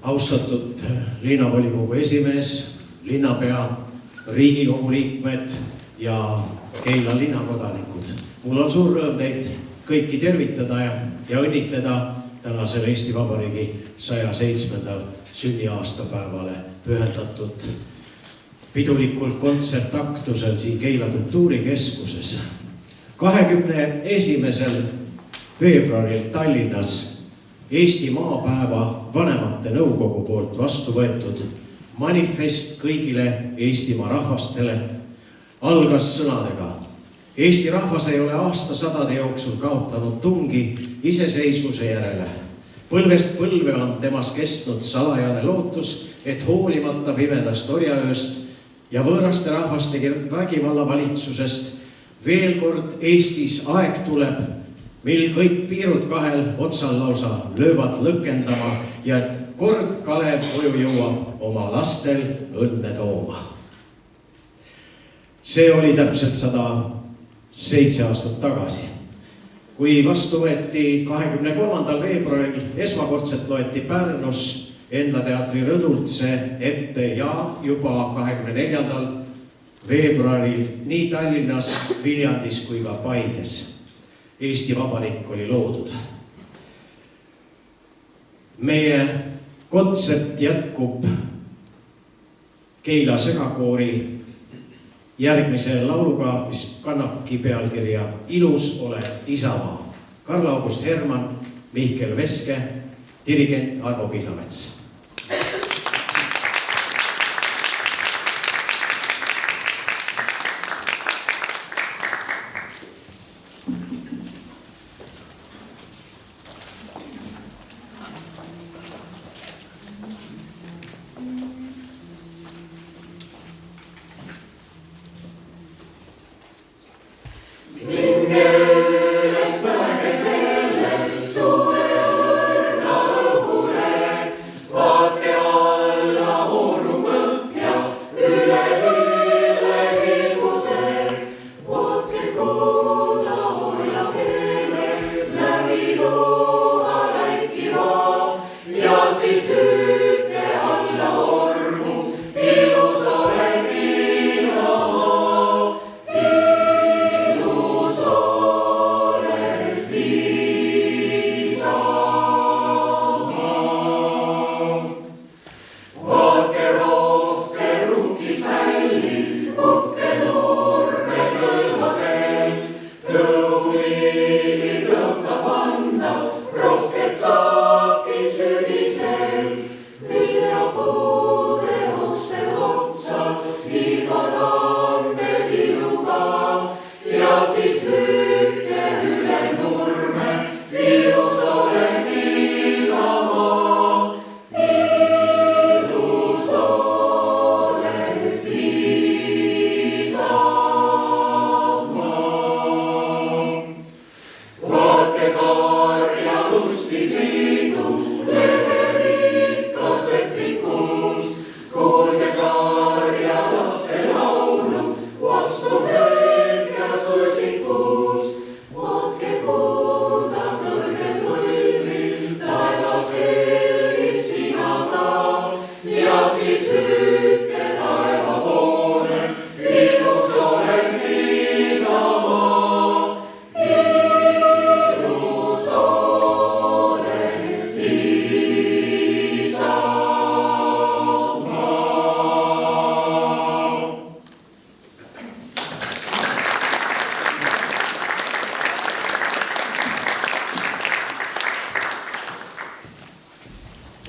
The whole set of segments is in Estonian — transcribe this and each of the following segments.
Austatud linnavolikogu esimees, linnapea, Riigikogu liikmed ja Keila linnakodanikud. Mul on suur rõõm teid kõiki tervitada ja õnnitleda tänasel Eesti Vabariigi 107. sünniaastapäevale pühendatud pidulikul kontsertaktusel siin Keila kultuurikeskuses. 21. veebruaril Tallinnas Eesti maapäeva vanemate nõukogu poolt vastu võetud manifest kõigile Eestimaa rahvastele algas sõnadega: Eesti rahvas ei ole aastasadade jooksul kaotanud tungi iseseisvuse järele. Põlvest põlve on temas kestnud salajane lootus, et hoolimata pimedast orjaööst ja võõraste rahvaste vägivalla valitsusest veel kord Eestis aeg tuleb, mil kõik piirud kahel otsal lausa löövad lõkendama ja et kord Kalev koju jõuab oma lastel õnne tooma. See oli täpselt 107 aastat tagasi, kui vastu võeti 23. veebruaril esmakordselt loeti Pärnus Endla teatri rõdult see ette ja juba 24. veebruaril nii Tallinnas, Viljandis kui ka Paides Eesti Vabariik oli loodud. Meie kontsert jätkub Keila segakoori järgmise lauluga, mis kannabki pealkirja Ilus ole Isamaa. Karl August Hermann, Mihkel Veske, dirigent Arvo Pihlomets.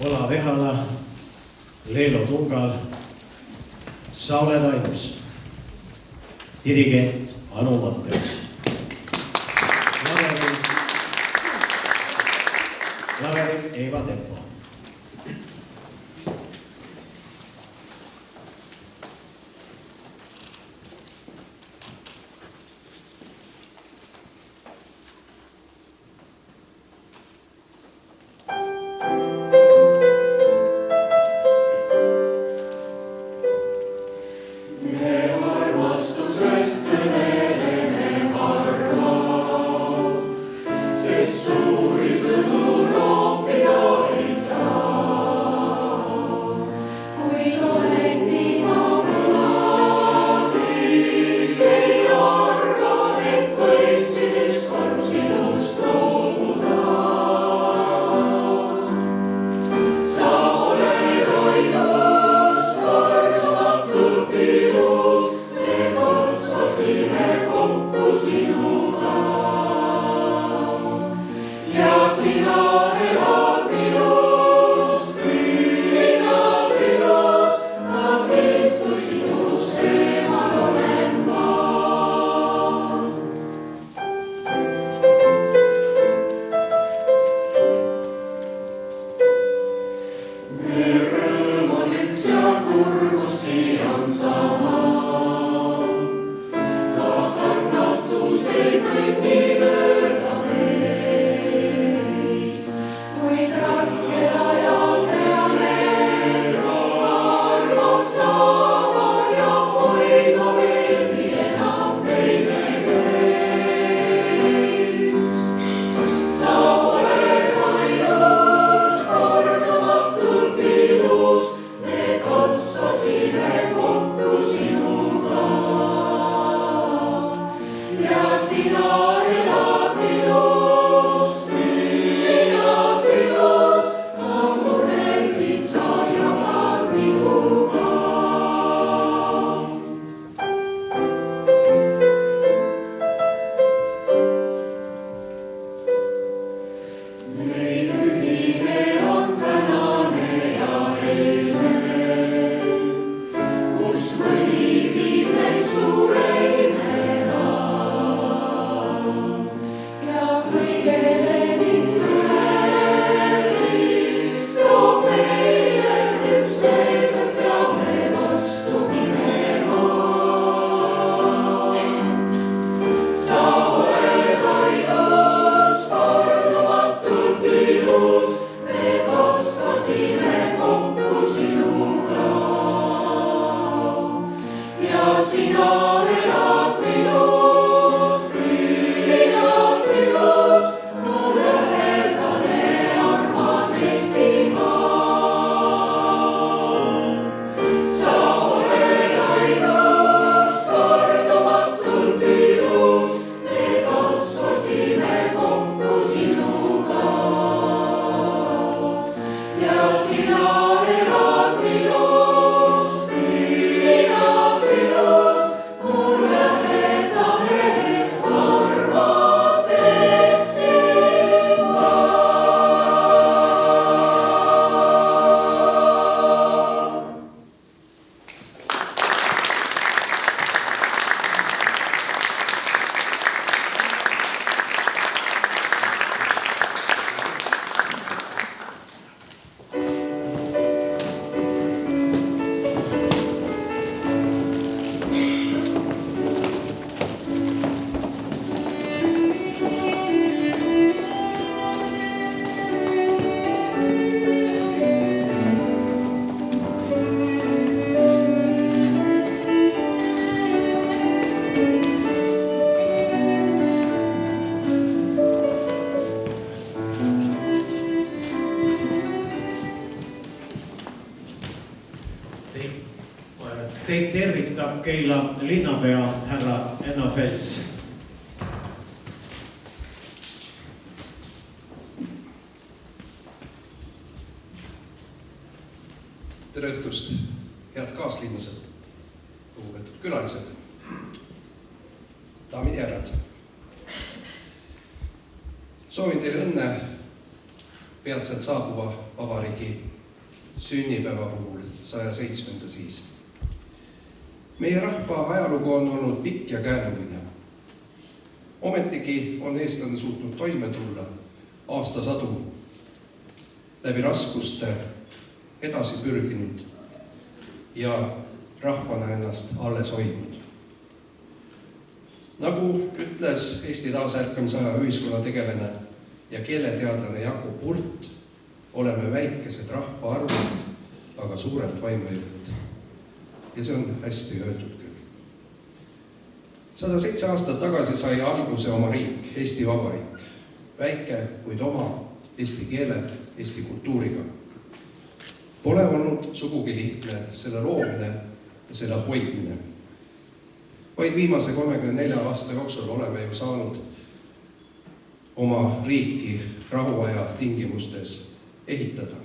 Ola Vehala, Leelo Tungal, sa oled ainus. Dirigent Anu Matteus. Laverin Eeva Teppo. Suuri sõnul loopida ei saa. Teid tervitab Keila linnapea härra Enno Fels. Tere õhtust, head kaaslinlased, lugupeetud külalised, daamid ja härrad. Soovin teile õnne peatselt saabuva vabariigi sünnipäeva puhul 107. siis. Meie rahva ajalugu on olnud pikk ja käänuline. Ometigi on eestlane suutnud toime tulla aastasadu läbi raskuste edasi pürginud ja rahvana ennast alles hoidnud. Nagu ütles Eesti taasärkamisaja ühiskonnategelane ja keeleteadlane Jakub Hurt, oleme väikesed rahvaarvud, aga suurelt vaimujõud. Ja see on hästi öeldud küll. 107 aastat tagasi sai alguse oma riik, Eesti Vabariik. Väike, kuid oma eesti keele, eesti kultuuriga. Pole olnud sugugi lihtne selle loomine ja selle hoidmine. Vaid viimase 34 aasta jooksul oleme ju saanud oma riiki rahuaja tingimustes ehitada.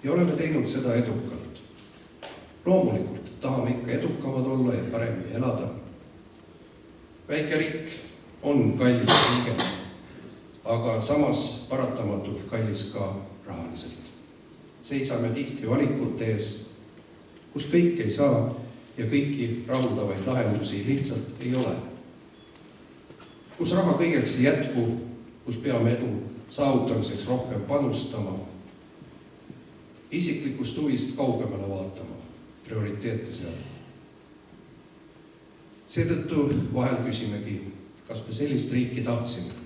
Ja oleme teinud seda edukalt. Loomulikult tahame ikka edukamad olla ja paremini elada. Väike riik on kallis liige, aga samas paratamatult kallis ka rahaliselt. Seisame tihti valikute ees, kus kõik ei saa ja kõiki rahuldavaid lahendusi lihtsalt ei ole. Kus raha kõigeks ei jätku, kus peame edu saavutamiseks rohkem panustama isiklikust huvist kaugemale vaatama, prioriteete seadma. Seetõttu vahel küsimegi, kas me sellist riiki tahtsime.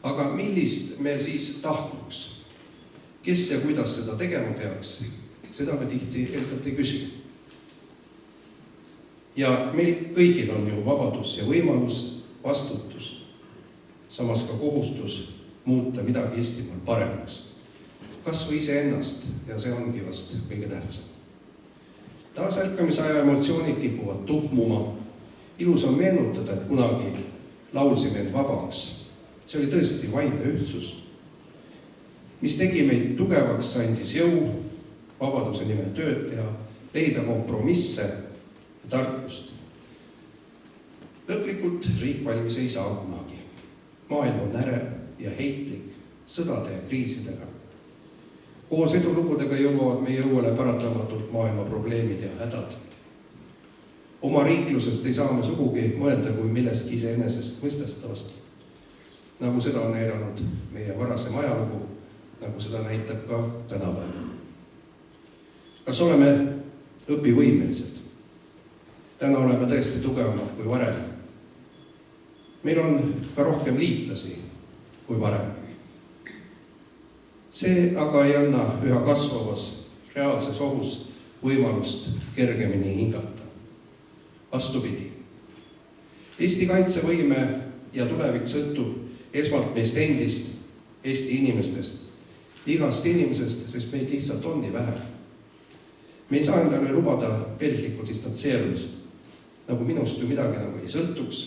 Aga millist me siis tahtnuks? Kes ja kuidas seda tegema peaks? Seda me tihti endalt ei küsi. Ja meil kõigil on ju vabadus ja võimalus, vastutus, samas ka kohustus muuta midagi Eestimaal paremaks. Kas või iseennast, ja see ongi vast kõige tähtsam. Taasärkamisaja emotsioonid kipuvad tuhmuma. Ilus on meenutada, et kunagi laulsime end vabaks. See oli tõesti vaimne ühtsus, mis tegi meid tugevaks, andis jõu, vabaduse nimel tööd teha, leida kompromisse ja tarkust. Lõplikult riik valmis ei saa kunagi. Maailm on ärev ja heitlik, sõdade ja kriisidega. Koos edulugudega jõuavad meie õuele paratamatult maailma probleemid ja hädad. Oma riiklusest ei saa me sugugi mõelda kui millestki iseenesest mõistestavast, nagu seda on näidanud meie varasem ajalugu, nagu seda näitab ka tänapäev. Kas oleme õpivõimelised? Täna oleme tõesti tugevamad kui varem. Meil on ka rohkem liitlasi kui varem. See aga ei anna üha kasvavas reaalses ohus võimalust kergemini hingata. Vastupidi. Eesti kaitsevõime ja tulevik sõltub esmalt meist endist, Eesti inimestest, igast inimesest, sest meid lihtsalt on nii vähe. Me ei saa endale lubada pelglikku distantseerumist, nagu minust ju midagi nagu ei sõltuks.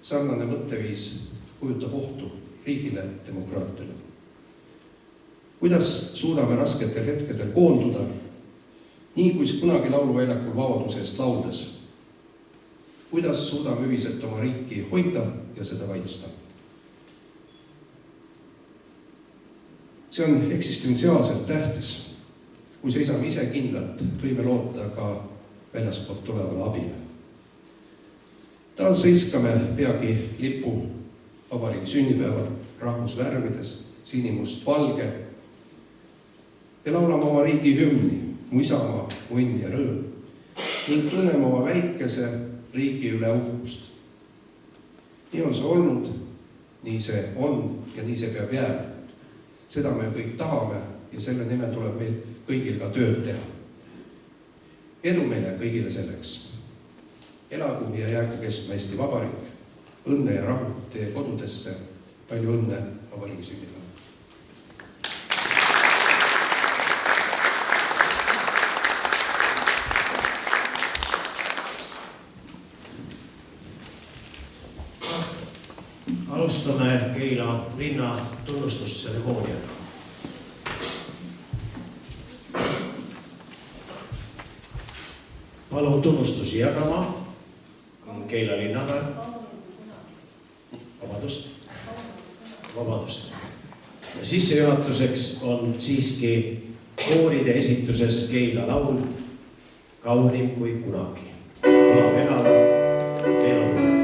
Sarnane mõtteviis kujutab ohtu riigile, demokraatiale. Kuidas suudame rasketel hetkedel koonduda, nii kui kunagi lauluväljakul vabaduse eest lauldes? Kuidas suudame ühiselt oma riiki hoida ja seda kaitsta? See on eksistentsiaalselt tähtis. Kui seisame ise kindlalt, võime loota ka väljaspoolt tulevale abile. Taas hõiskame peagi lipu vabariigi sünnipäeval rahvusvärvides, sinimust valge, ja laulame oma riigi hümni, mu isamaa, mu õnn ja rõõm, ning tunneme oma väikese riigi üle uhkust. Nii on see olnud, nii see on ja nii see peab jääma. Seda me kõik tahame ja selle nimel tuleb meil kõigil ka tööd teha. Edu meile kõigile selleks. Elagu ja jäägu kestma Eesti Vabariik. Õnne ja rahu teie kodudesse. Palju õnne vabariigi sünnipäeval. Alustame Keila linna tunnustustseremooniaga. Palun tunnustusi jagama Keila linnaga. Vabadust. Sissejuhatuseks on siiski kooride esituses Keila laul Kaunim kui kunagi. Pehal, Leelo Tuule.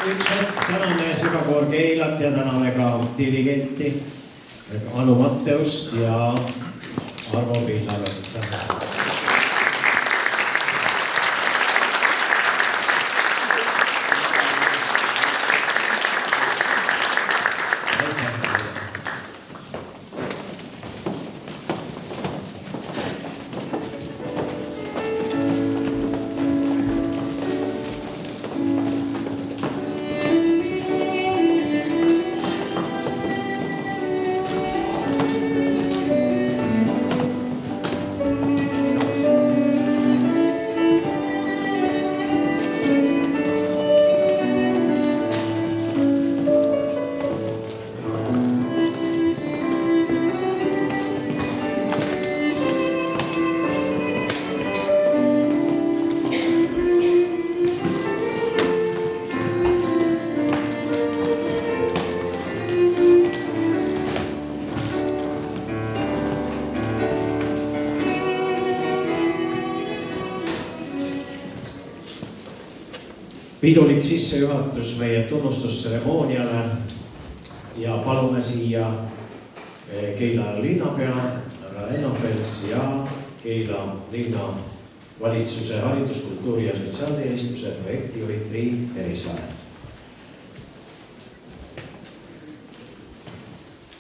Üks hetk täname Segakoor Keilat ja täname ka dirigenti Anu Matteust ja Arvo Pihlametsa. Pidulik sissejuhatus meie tunnustustseremooniale ja palume siia Keila linnapea härra Enno Fels ja Keila linna valitsuse haridus-, kultuuri- ja sotsiaalteenistuse projektijuhid Triin Merisaare.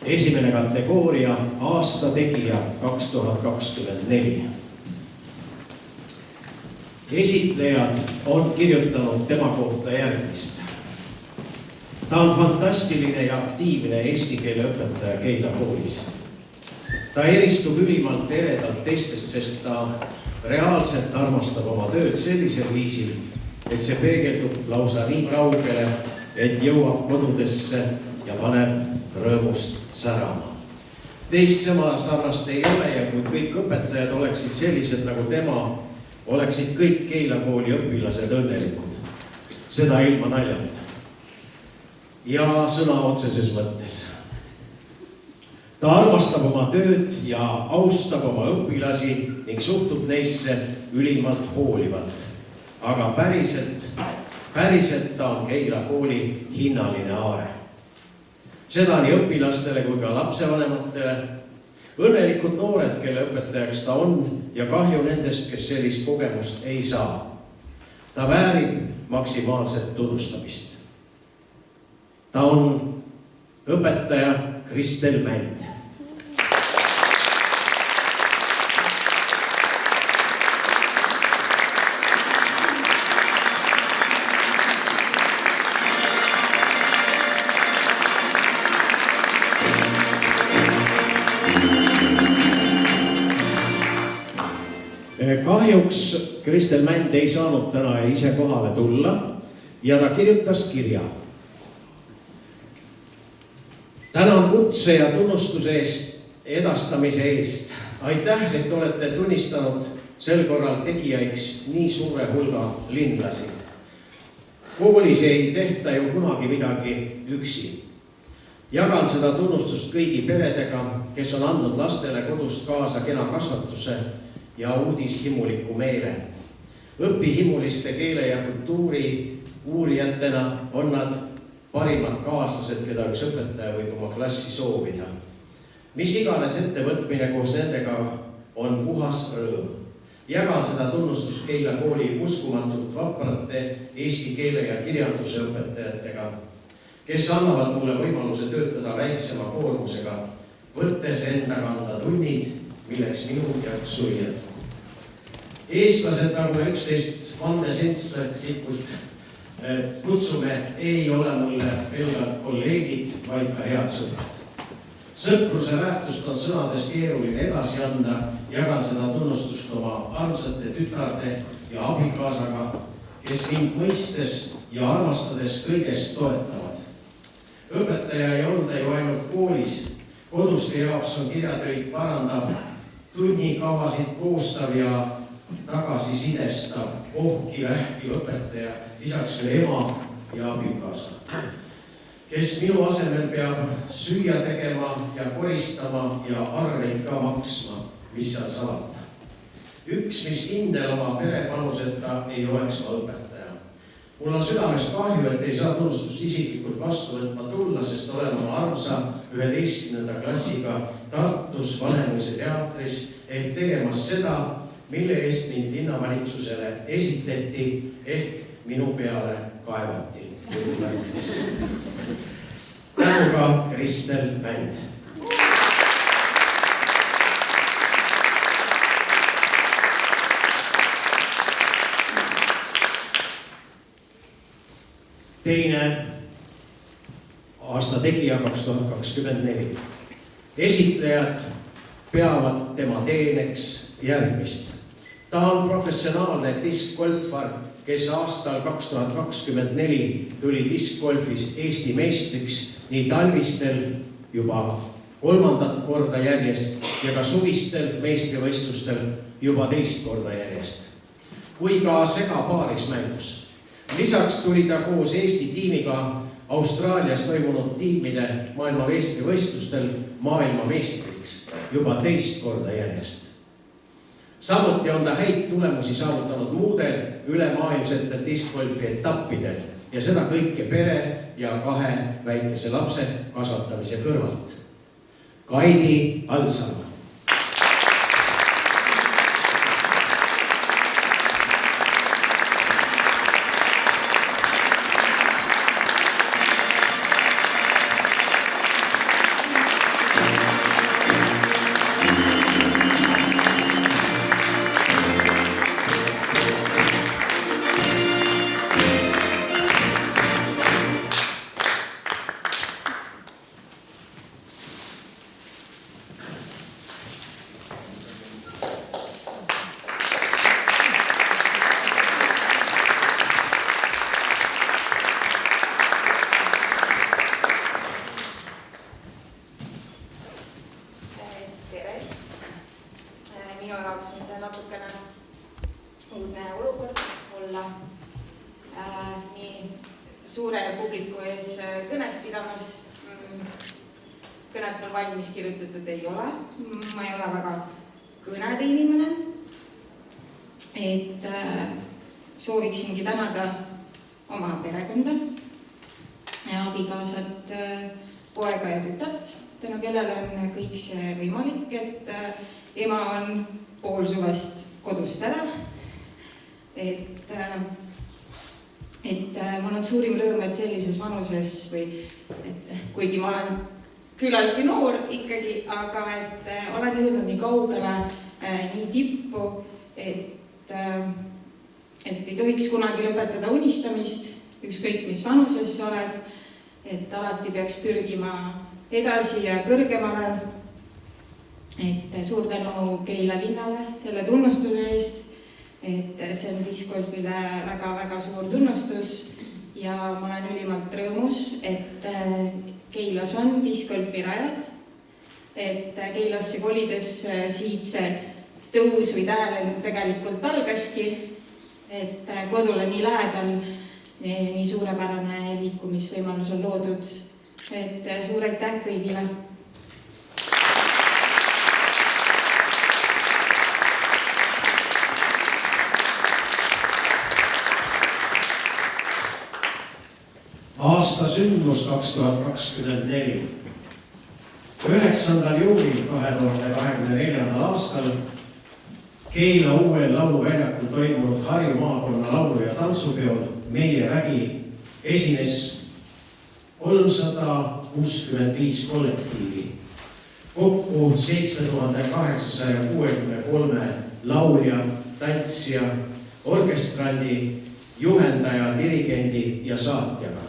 Esimene kategooria aasta tegija 2024. Esitlejad on kirjutanud tema kohta järgmist. Ta on fantastiline ja aktiivne eesti keele õpetaja Keila koolis. Ta eristub ülimalt eredalt teistest, sest ta reaalselt armastab oma tööd sellisel viisil, et see peegeldub lausa nii kaugele, et jõuab kodudesse ja paneb rõõmust särama. Teist sama sarnast ei ole ja kui kõik õpetajad oleksid sellised nagu tema, oleksid kõik Keila kooli õpilased õnnelikud. Seda ilma naljata. Ja sõna otseses mõttes. Ta armastab oma tööd ja austab oma õpilasi ning suhtub neisse ülimalt hoolivalt. Aga päriselt ta on Keila kooli hinnaline aare. Seda nii õpilastele kui ka lapsevanematele. Õnnelikud noored, kelle õpetajaks ta on ja kahju nendest, kes sellist kogemust ei saa. Ta väärib maksimaalset tunnustamist. Ta on õpetaja Kristel Mänd. Kahjuks Kristel Mänd ei saanud täna ise kohale tulla ja ta kirjutas kirja. Tänan kutse ja tunnustuse edastamise eest. Aitäh, et olete tunnistanud sel korral tegijaiks nii suure hulga linlasi. Koolis ei tehta ju kunagi midagi üksi. Jagan seda tunnustust kõigi peredega, kes on andnud lastele kodust kaasa kena kasvatuse ja uudishimuliku meele. Õpihimuliste keele ja kultuuri uurijatena on nad parimad kaaslased, keda üks õpetaja võib oma klassi soovida. Mis iganes ettevõtmine koos nendega on puhas rõõm. Jagan seda tunnustust Keila kooli uskumatult vaprate eesti keele ja kirjanduse õpetajatega, kes annavad mulle võimaluse töötada väiksema koormusega, võttes enda kanda tunnid, milleks minu jaksu ei jätku. Eestlased, nagu me üksteist vandesentslikult kutsume, ei ole mulle pelgalt kolleegid, vaid ka head sõbrad. Sõpruse väärtust on sõnades keeruline edasi anda, jagan seda tunnustust oma armsate tütarde ja abikaasaga, kes mind mõistes ja armastades kõigest toetavad. Õpetaja ei olda ju ainult koolis, koduste jaoks on kirjatöid parandav, tunnikavasid koostav ja tagasisidestav, ohki vähki õpetaja, lisaks veel ema ja abikaasa, kes minu asemel peab süüa tegema ja koristama ja arveid ka maksma, mis seal salata. Üks, mis kindel oma perepanuseta ei oleks ma õpetaja. Mul on südamest kahju, et ei saa tunnustust isiklikult vastu võtma tulla, sest olen oma armsa 11. klassiga Tartus Vanemuise teatris ehk tegemas seda, mille eest mind linnavalitsusele esitleti ehk minu peale kaevati. Tänuga Kristel Mänd. Teine aasta tegija 2024. Esitlejad peavad tema teeneks järgmist. Ta on professionaalne diskgolfar, kes aastal 2024 tuli diskgolfis Eesti meistriks nii talvistel juba 3. korda järjest ja ka suvistel meistrivõistlustel juba 2. korda järjest. Kui ka segapaarismängus. Lisaks tuli ta koos Eesti tiimiga Austraalias toimunud tiimide maailmameistrivõistlustel maailmameistriks juba 2. korda järjest. Samuti on ta häid tulemusi saavutanud muudel ülemaailmsetel diskgolfi etappidel ja seda kõike pere ja 2 väikese lapse kasvatamise kõrvalt. Kaidi Alsalu. Kõnet mul valmis kirjutatud ei ole. Ma ei ole väga kõnede inimene. Et sooviksingi tänada oma perekonda ja abikaasat, poega ja tütart, tänu kellele on kõik see võimalik, et ema on pool suvest kodust ära. Et mul on suurim rõõm, et sellises vanuses või kuigi ma olen küllaltki noor ikkagi, aga et olen jõudnud nii kaugele, nii tippu, et ei tohiks kunagi lõpetada unistamist, ükskõik mis vanuses sa oled, et alati peaks pürgima edasi ja kõrgemale. Et suur tänu Keila linnale selle tunnustuse eest, et see on diskgolfile väga-väga suur tunnustus ja ma olen ülimalt rõõmus, et Keilas on diskgolfirajad, et Keilasse kolides siit see tõus või tähelend tegelikult algaski, et kodule nii lähedal nii suurepärane liikumisvõimalus on loodud, et suur aitäh kõigile! Aasta sündmus 2024. 9. juulil 2024. aastal Keila uuel lauluväljakul toimunud Harju maakonna laulu- ja tantsupeol Meie vägi esines 365 kollektiivi. Kokku 7863 laulja, tantsija, orkestrandi, juhendaja, dirigendi ja saatjaga.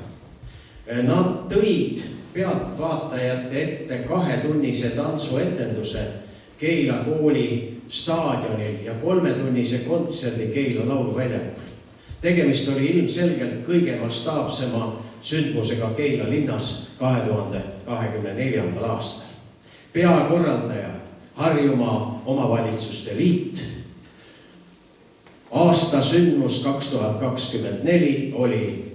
Nad tõid pealtvaatajate ette 2-tunnise tantsuetenduse Keila kooli staadionil ja 3-tunnise kontserdi Keila lauluväljakul. Tegemist oli ilmselgelt kõige mastaapsema sündmusega Keila linnas 2024. aastal. Peakorraldaja Harjumaa Omavalitsuste Liit. Aasta sündmus 2024 oli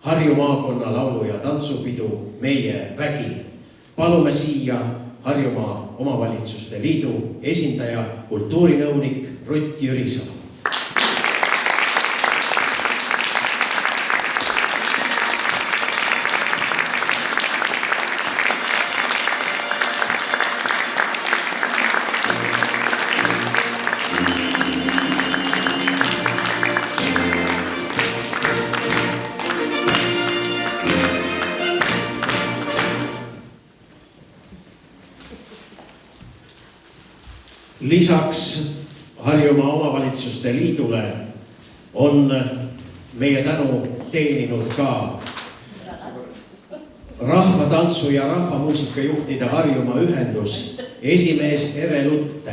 Harju maakonna laulu- ja tantsupidu Meie vägi. Palume siia Harjumaa Omavalitsuste Liidu esindaja, kultuurinõunik Rutt Jürisalu. Lisaks Harjumaa Omavalitsuste Liidule on meie tänu teeninud ka rahvatantsu ja rahvamuusika juhtide Harjumaa ühendus esimees Eve Lutte.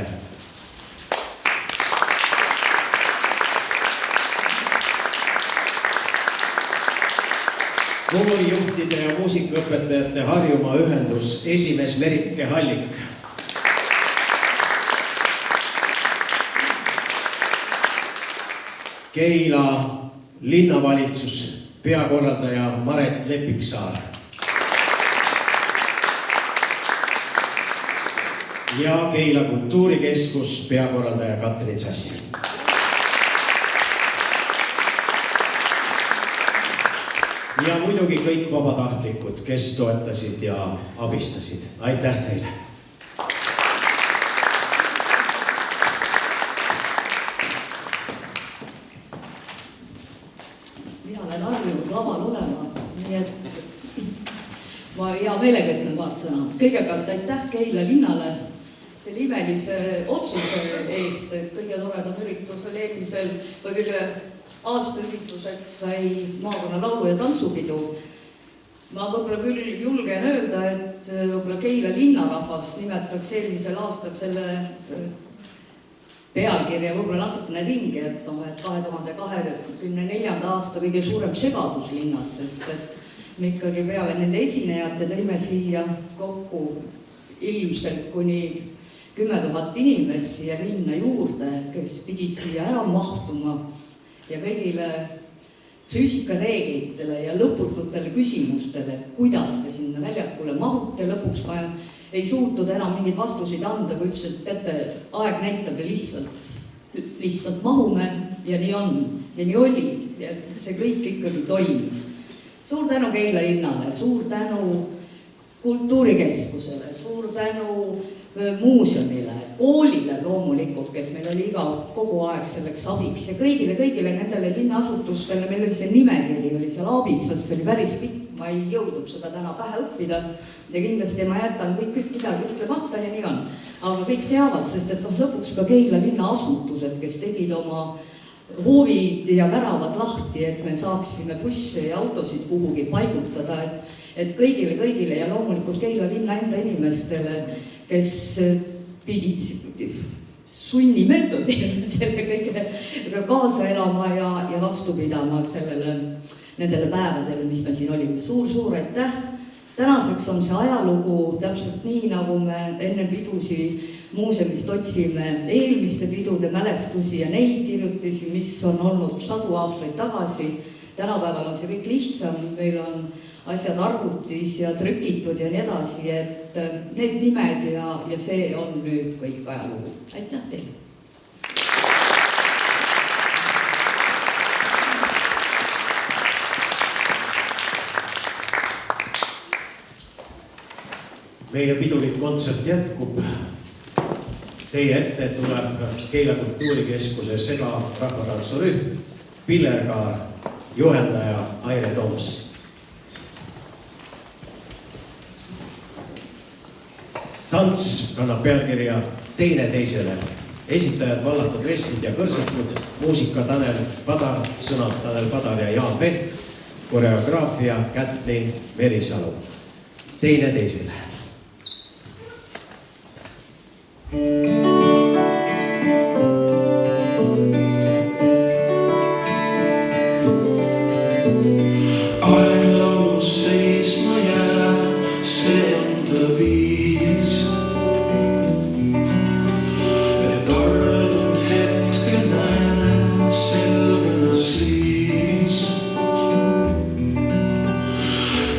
Koorijuhtide ja muusikaõpetajate Harjumaa ühendus esimees Merike Hallik. Keila linnavalitsus peakorraldaja Maret Lepiksaar. Ja Keila kultuurikeskus peakorraldaja Katrin Sassi. Ja muidugi kõik vabatahtlikud, kes toetasid ja abistasid. Aitäh teile! Mina olen harjunud laval olema, nii et ma hea meelega ütlen paar sõna. Kõigepealt aitäh Keila linnale selle imelise otsuse eest, et kõige toredam üritus oli eelmisel või kõige aastaürituseks sai maakonna laulu- ja tantsupidu. Ma võib-olla küll julgen öelda, et võib-olla Keila linnarahvas nimetaks eelmisel aastal selle pealkirja võib-olla natukene ringi, et 2024. aasta kõige suurem segadus linnas, sest et me ikkagi peale nende esinejate tõime siia kokku ilmselt kuni 10 000 inimest siia linna juurde, kes pidid siia ära mahtuma ja kõigile füüsikareeglitele ja lõpututele küsimustele, et kuidas te sinna väljakule mahute. Lõpuks ma ei suutnud enam mingeid vastuseid anda, kui ütles, et teate, aeg näitab ja lihtsalt mahume ja nii on ja nii oli ja see kõik ikkagi toimus. Suur tänu Keila linnale, suur tänu kultuurikeskusele, suur tänu muuseumile, koolile loomulikult, kes meil oli kogu aeg selleks abiks ja kõigile nendele linnaasutustele, meil oli see nimekiri, oli seal Aabitsas, see oli päris pikk, ma ei jõudnud seda täna pähe õppida ja kindlasti ma jätan kõik midagi ütlemata ja nii on. Aga kõik teavad, sest et lõpuks ka Keila linna asutused, kes tegid oma hoovid ja väravad lahti, et me saaksime busse ja autosid kuhugi paigutada, et kõigile ja loomulikult Keila linna enda inimestele, kes pidid sunnimeetodil selle kõigega kaasa elama ja vastu pidama nendele päevadele, mis me siin olime. Suur aitäh! Tänaseks on see ajalugu täpselt nii, nagu me enne pidusi muuseumist otsime eelmiste pidude mälestusi ja neid kirjutisi, mis on olnud 100 aastaid tagasi. Tänapäeval on see kõik lihtsam, meil on asjad arvutis ja trükitud ja nii edasi, et need nimed ja see on nüüd kõik ajalugu. Aitäh teile! Meie pidulik kontsert jätkub. Teie ette tuleb Keila kultuurikeskuse sega rahvatantsurühm, pillerkaar, juhendaja Aire Toms. Tants kannab pealkirja Teine teisele. Esitajad vallatud ressid ja kõrsekud, muusika Tanel Padar, sõnad Tanel Padar ja Jaan Pehk, koreograafia Kätlin Merisalu. Teine teisele.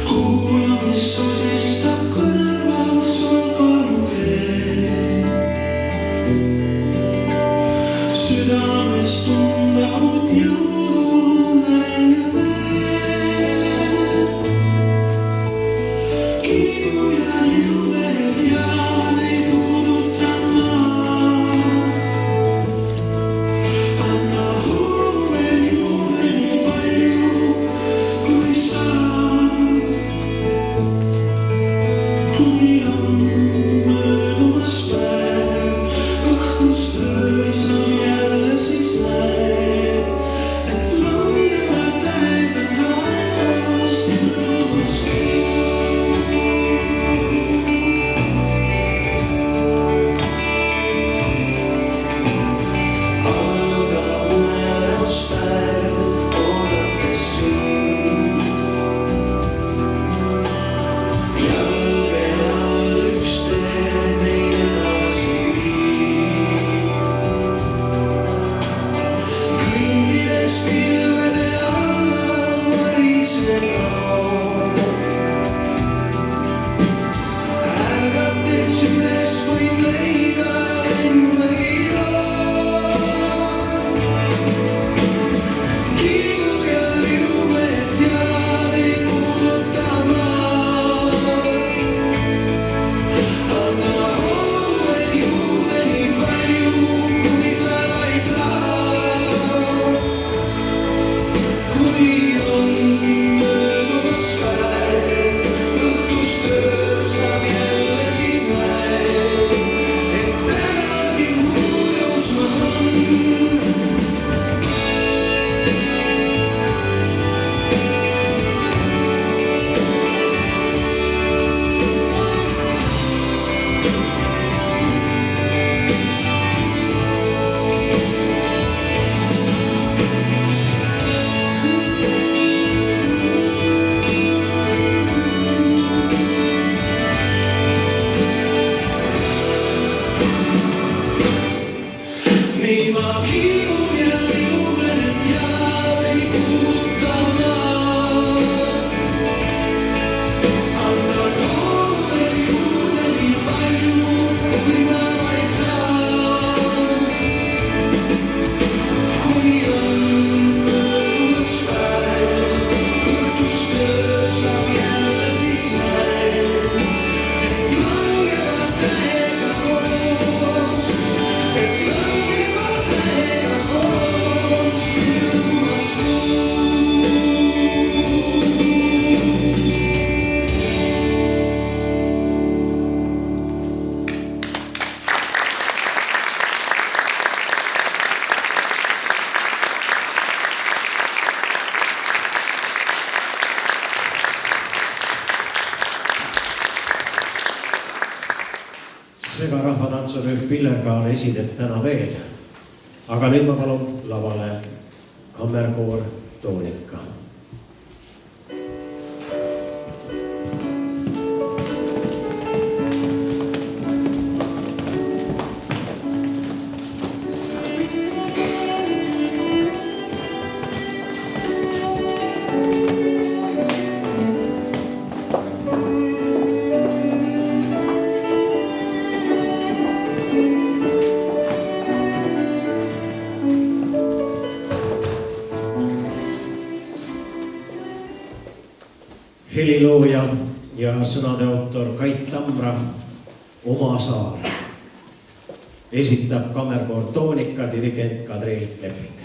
Kuulamis sosistab kõrval sul kalukee. segarahvatantsurühm Pillerkaar esineb täna veel. Aga nüüd ma palun lavale kammerkoor Toonika. Helilooja ja sõnade autor Kait Tamra Oma saar esitab kammerkoor Toonika, dirigent Kadri Lepping.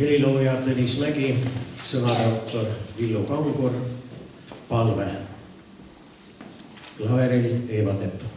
helilooja Tõnis Mägi, sõnade autor Villu Kangur, palve klaveril Eeva Tepp.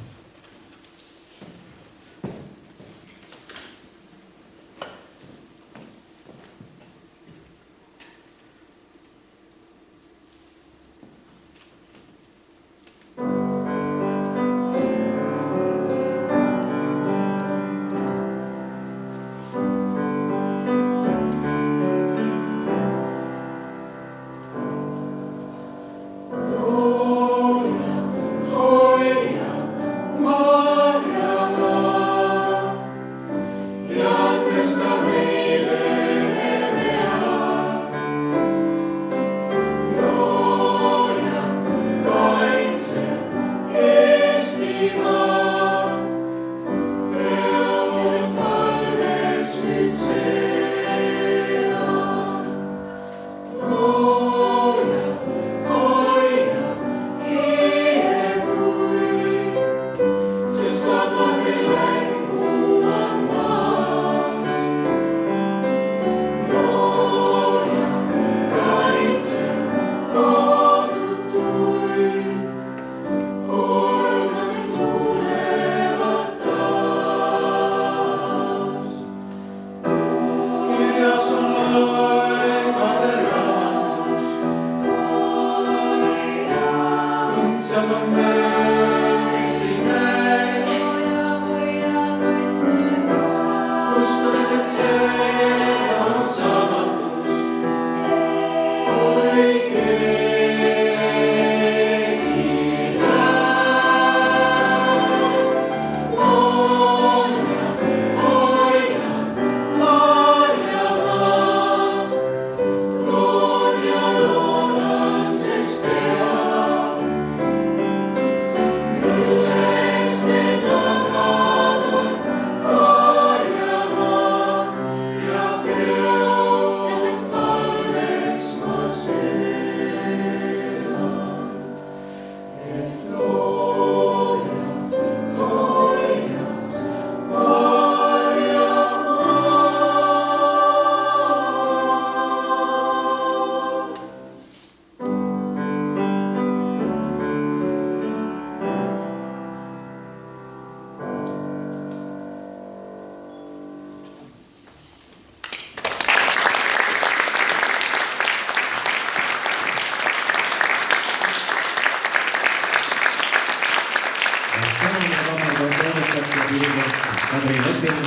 Kadri Leping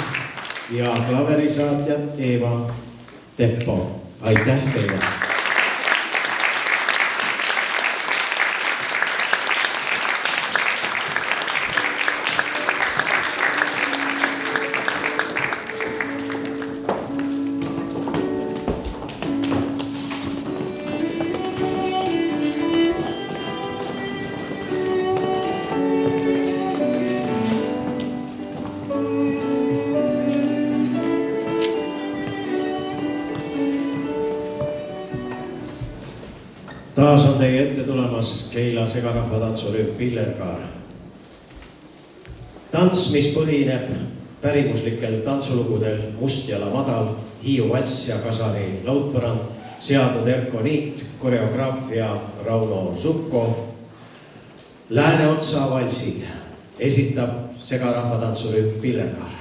ja klaverisaatja Eeva Teppo. Aitäh teile! Taas on teie ette tulemas Keila segarahvatantsurühm Pillerkaar. Tants, mis põhineb pärimuslikel tantsulugudel Mustjala madal, Hiiu valss ja Kasari laudpõrand, seadnud Erko Niit, koreograafia Rauno Supko. Lääneotsa valsid esitab segarahvatantsurühm Pillerkaar.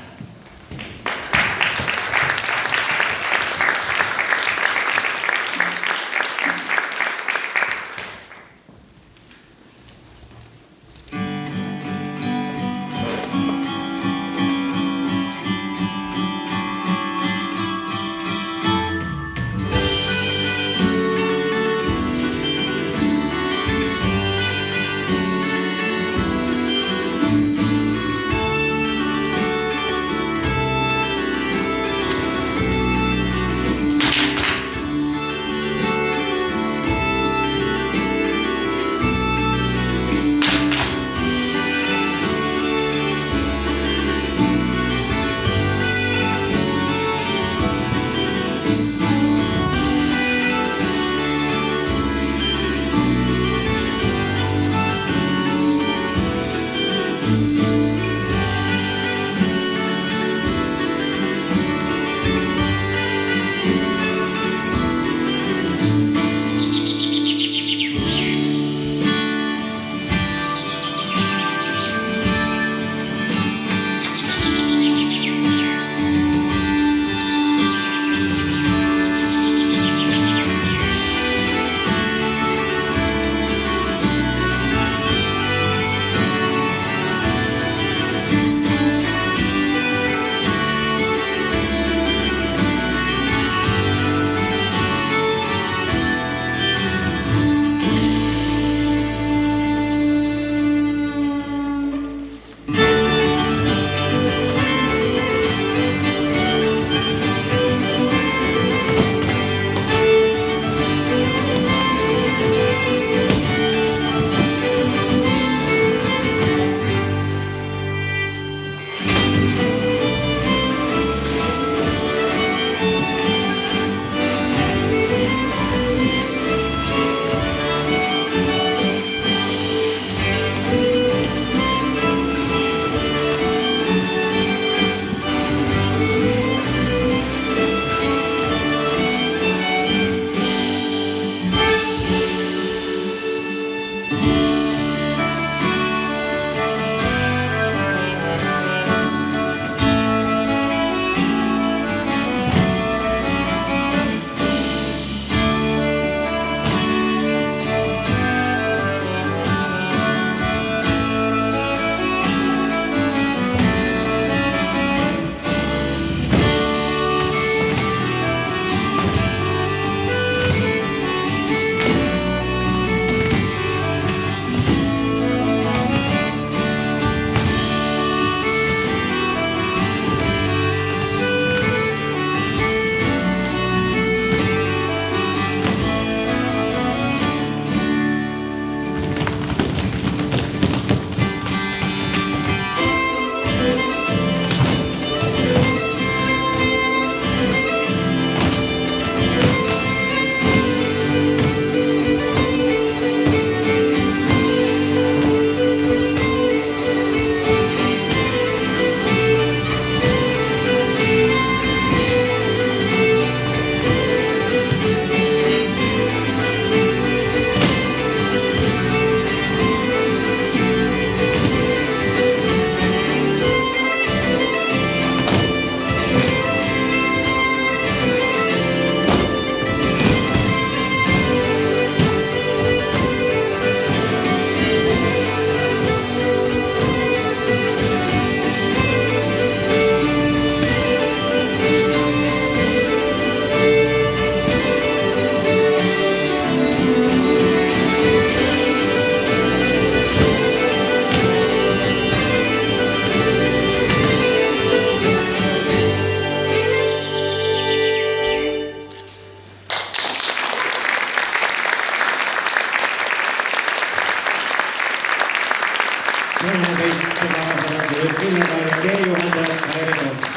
millega teejuhendaja Kairi Tops.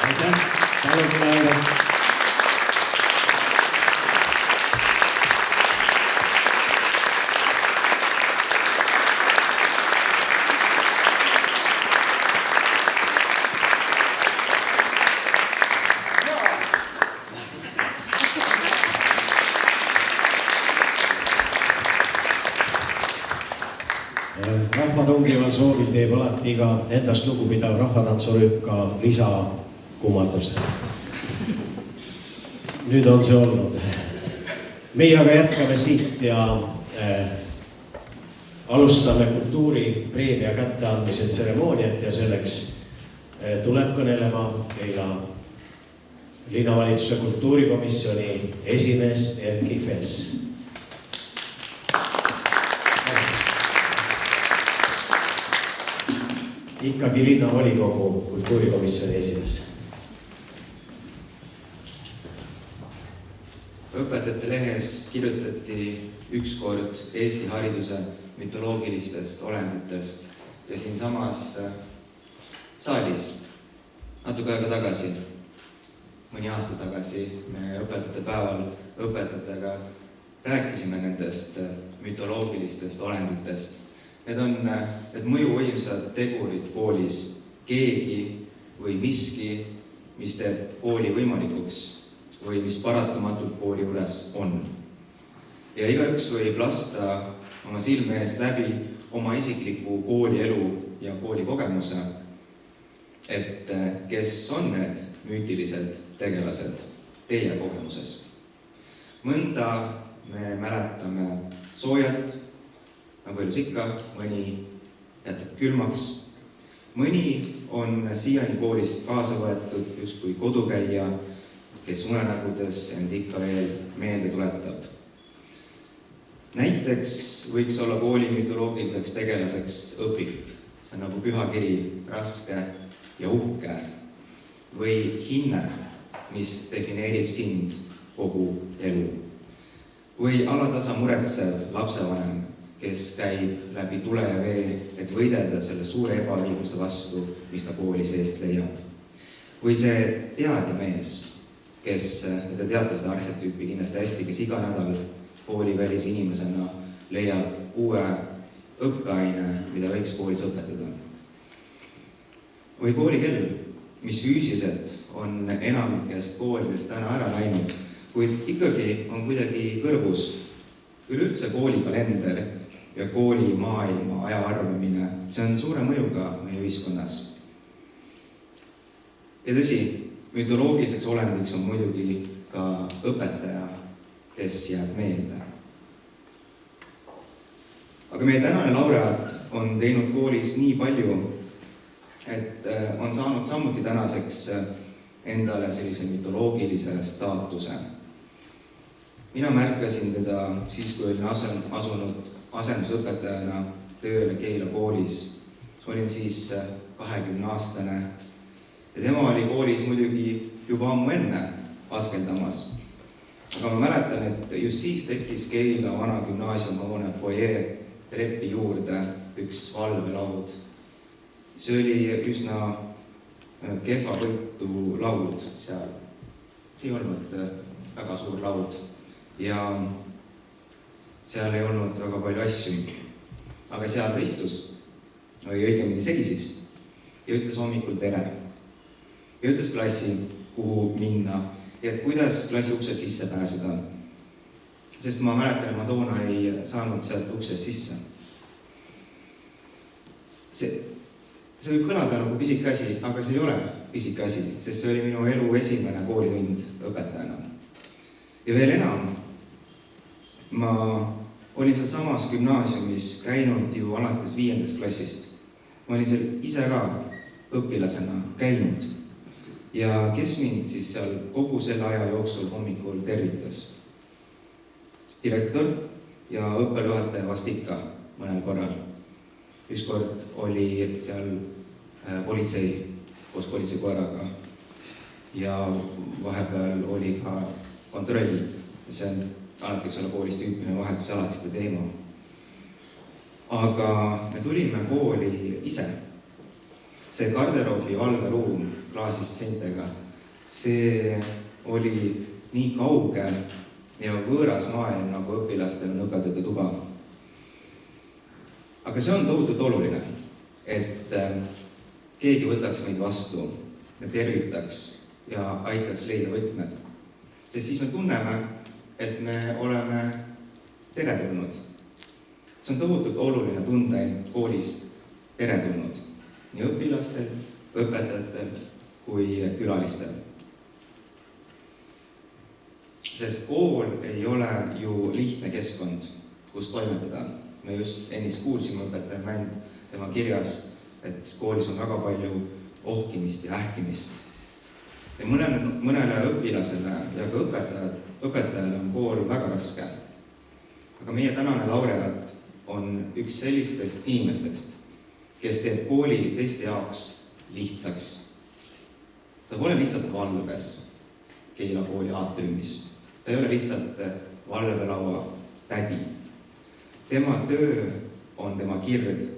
Aitäh, palun Kairi. Rahvatungival soovil teeb alati iga endast lugupidav rahvatantsurühm ka lisakummarduse. Nüüd on see olnud. Meie aga jätkame siit ja alustame kultuuripreemia kätteandmise tseremooniat ja selleks tuleb kõnelema Keila linnavalitsuse kultuurikomisjoni esimees Erki Fels. Ikkagi linnavolikogu kultuurikomisjoni esimees. Õpetajate lehes kirjutati ükskord Eesti hariduse mütoloogilistest olenditest ja siinsamas saalis natuke aega tagasi, mõni aasta tagasi me õpetajate päeval õpetajatega rääkisime nendest mütoloogilistest olenditest. Need on need mõjuvõimsad tegurid koolis, keegi või miski, mis teeb kooli võimalikuks või mis paratamatult kooli juures on. Ja igaüks võib lasta oma silme eest läbi oma isikliku koolielu ja koolikogemuse, et kes on need müütilised tegelased teie kogemuses. Mõnda me mäletame soojalt, nagu elus ikka, mõni jätab külmaks. Mõni on siiani koolist kaasa võetud justkui kodukäija, kes unenägudes end ikka veel meelde tuletab. Näiteks võiks olla kooli mütoloogiliseks tegelaseks õpik. See on nagu pühakiri, raske ja uhke. Või hinne, mis defineerib sind kogu elu. Või alatasa muretsev lapsevanem, kes käib läbi tule ja vee, et võidelda selle suure ebaõigluse vastu, mis ta kooli seest leiab. Või see teadjamees, kes, ja te teate seda arhetüüpi kindlasti hästi, kes iga nädal koolivälise inimesena leiab uue õppeaine, mida võiks koolis õpetada. Või koolikell, mis füüsiliselt on enamikest koolidest täna ära läinud, kuid ikkagi on kuidagi kõrvus üleüldse koolikalender ja kooli maailma aja arvamine, see on suure mõjuga meie ühiskonnas. Ja tõsi, mütoloogiliseks olendiks on muidugi ka õpetaja, kes jääb meelde. Aga meie tänane laureaat on teinud koolis nii palju, et on saanud samuti tänaseks endale sellise mütoloogilise staatuse. Mina märkasin teda siis, kui olin asunud asendusõpetajana tööle Keila koolis. Olin siis 20-aastane ja tema oli koolis muidugi juba ammu enne askeldamas. Aga ma mäletan, et just siis tekkis Keila vana gümnaasiumihoone foyer trepi juurde üks valvelaud. See oli üsna kehva võitu laud seal. See ei olnud väga suur laud. Ja seal ei olnud väga palju asju, aga seal ta istus, või õigemini seisis, ja ütles hommikul tere. Ja ütles klassi, kuhu minna, ja kuidas klassi ukse sisse pääseda. Sest ma mäletan, et ma toona ei saanud sealt uksest sisse. See võib kõlada nagu pisik asi, aga see ei ole pisik asi, sest see oli minu elu esimene koolitund õpetajana. Ja veel enam, ma olin seal samas gümnaasiumis käinud ju alates 5. klassist. Ma olin seal ise ka õpilasena käinud. Ja kes mind siis seal kogu selle aja jooksul hommikul tervitas? Direktor ja õppejuhataja vast ikka mõnel korral. Ükskord oli seal politsei koos politseikoeraga ja vahepeal oli ka kontroll. See on alati, eks ole, koolis tüüpiline vahetus alatisete teema. Aga me tulime kooli ise. see garderoobi valveruum klaasist seintega, see oli nii kauge ja võõras maailm, nagu õpilastel on õpetajate tuba. Aga see on tohutult oluline, et keegi võtaks meid vastu ja tervitaks ja aitaks leida võtmed. Sest siis me tunneme, et me oleme teretulnud. See on tohutult oluline tunda end koolis teretulnud. Nii õpilastel, õpetajatel kui külalistel. Sest kool ei ole ju lihtne keskkond, kus toimetada. Me just ennist kuulsime õpetaja Mänd tema kirjas, et koolis on väga palju ohkimist ja ähkimist. Ja mõnele õpilasele ja ka õpetajale on kool väga raske. Aga meie tänane laureaat on üks sellistest inimestest, kes teeb kooli teiste jaoks lihtsaks. Ta pole lihtsalt valves Keila kooli aatriumis. Ta ei ole lihtsalt valvelaua tädi. Tema töö on tema kirg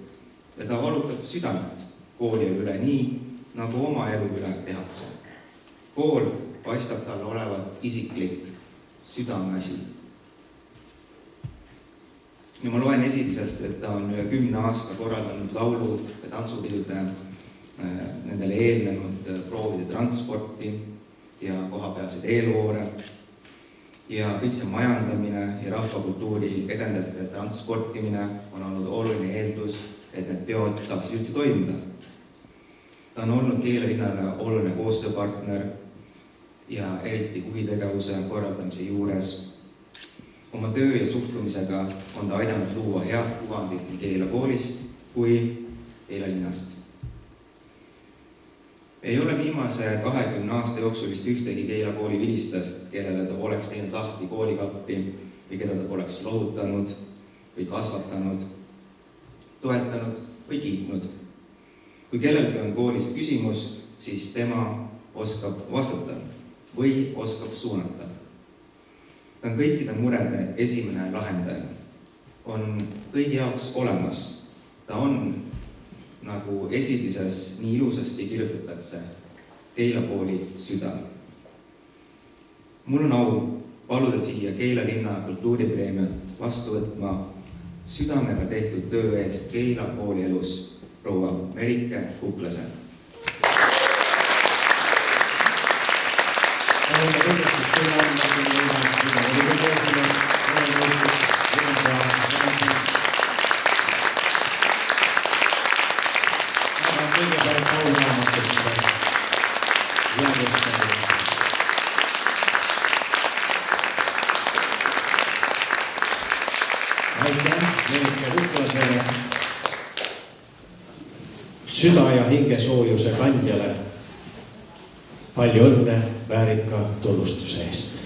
ja ta valutab südant kooli üle nii, nagu oma elu üle tehakse. Kool paistab talle olevat isiklik südameasi. Ja ma loen esimesest, et ta on üle 10 aasta korraldanud laulu ja tantsupidude nendele eelnenud proovide transporti ja kohapealseid eelvoore. Ja kõik see majandamine ja rahvakultuuri edendajate transportimine on olnud oluline eeldus, et need peod saaksid üldse toimuda. Ta on olnud Keila linnale oluline koostööpartner ja eriti huvitegevuse korraldamise juures. Oma töö ja suhtumisega on ta aidanud luua head kuvandit nii Keila koolist kui Keila linnast. Ei ole viimase 20 aasta jooksul vist ühtegi Keila kooli vilistast, kellele ta poleks teinud lahti koolikappi või keda ta poleks lohutanud või kasvatanud, toetanud või kiitnud. Kui kellelgi on koolis küsimus, siis tema oskab vastata või oskab suunata. Ta on kõikide murede esimene lahendaja. On kõigi jaoks olemas. Ta on, nagu esilises nii ilusasti kirjutatakse, Keila kooli süda. Mul on au paluda siia Keila linna kultuuripreemiat vastu võtma südamega tehtud töö eest Keila kooli elus proua Merike Kuklase. Aitäh Merike Kuklasele, süda ja hingesoojuse kandjale. Palju õnne väärika tunnustuse eest.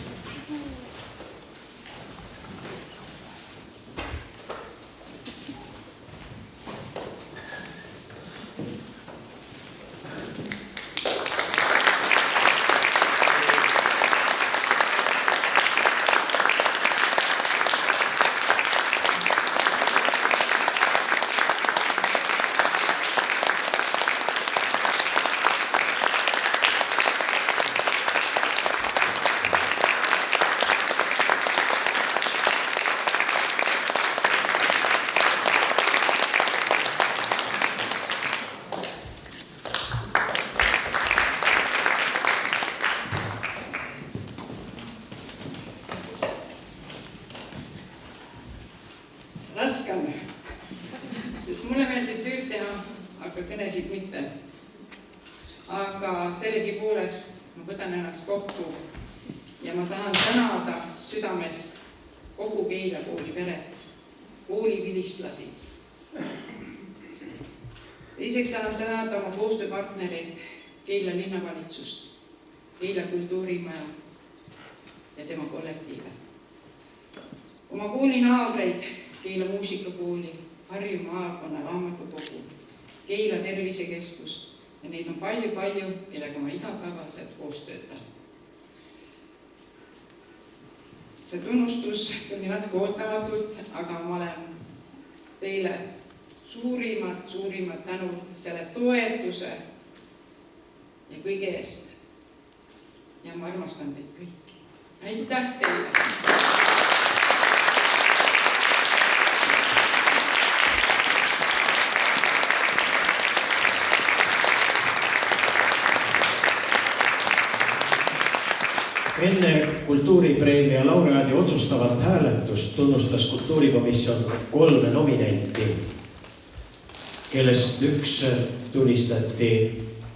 Raske on, sest mulle meeldib tööd teha, aga kõnesid mitte. Aga sellegipoolest ma võtan ennast kokku ja ma tahan tänada südamest kogu Keila kooli peret, koolivilistlasi. Teiseks tahan tänada oma koostööpartnereid, Keila linnavalitsust, Keila kultuurimaja ja tema kollektiive. Oma kooli naabreid, Keila muusikakooli, Harju maakonna raamatukogu, Keila tervisekeskust ja neid on palju-palju, kellega ma igapäevaselt koos töötan. See tunnustus tuli natuke ootamatult, aga ma olen teile suurimad tänud selle toetuse ja kõige eest. Ja ma armastan teid kõiki. Aitäh teile! Enne kultuuripreemia laureaadi otsustavat hääletust tunnustas kultuurikomisjon 3 nominenti, kellest üks tunnistati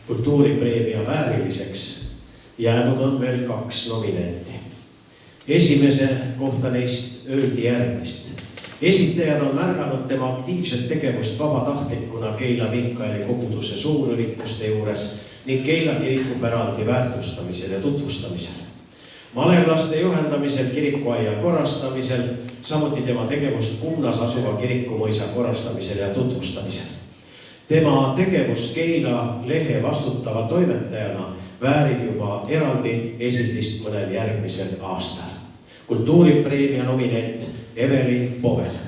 kultuuripreemia vääriliseks. Jäänud on veel 2 nominenti. Esimese kohta neist öeldi järgmist. Esitajad on märganud tema aktiivset tegevust vabatahtlikuna Keila Minkali koguduse suurürituste juures ning Keila kirikupärandi väärtustamisel ja tutvustamisel. Malevlaste juhendamisel kirikuaia korrastamisel, samuti tema tegevust Kumnas asuva kirikumõisa korrastamisel ja tutvustamisel. Tema tegevus Keila lehe vastutava toimetajana väärib juba eraldi esildist mõnel järgmisel aastal. Kultuuripreemia nominent Evelin Povel.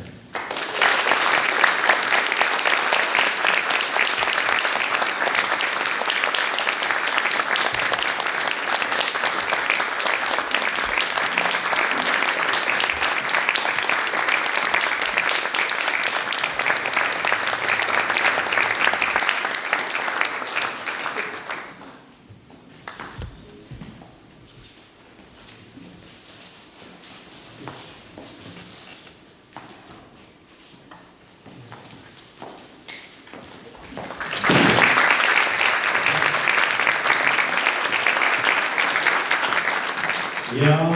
Ja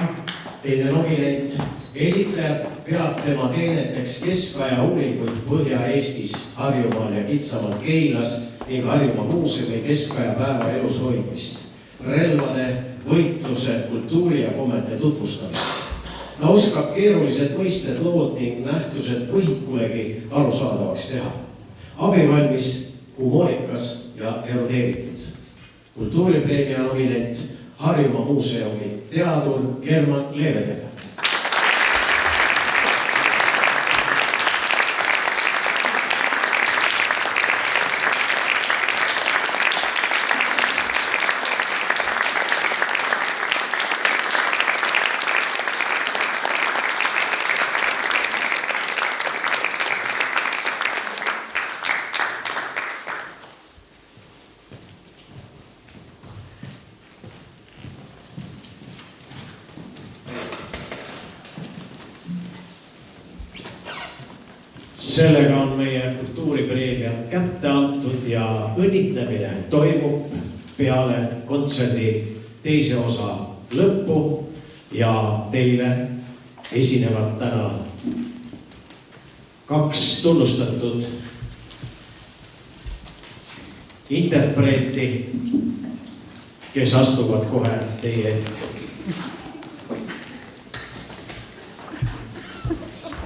teine nominent esitlejad peab tema teeneteks keskaja uuringuid Põhja-Eestis, Harjumaal ja kitsamalt Keilas ning Harjumaa muuseumi keskaja päeva elus hoidmist, relvade, võitluse, kultuuri ja kommete tutvustamist. Ta oskab keerulised mõisted, lood ning nähtused võhikulegi arusaadavaks teha. Abivalmis, humoorikas ja erudeeritud. Kultuuripreemia nominent Harjumaa muuseumi teadur German Leevedev. Sellega on meie kultuuripreemiad kätte antud ja õnnitlemine toimub peale kontserdi teise osa lõppu ja teile esinevad täna 2 tunnustatud interpreeti, kes astuvad kohe teie ette.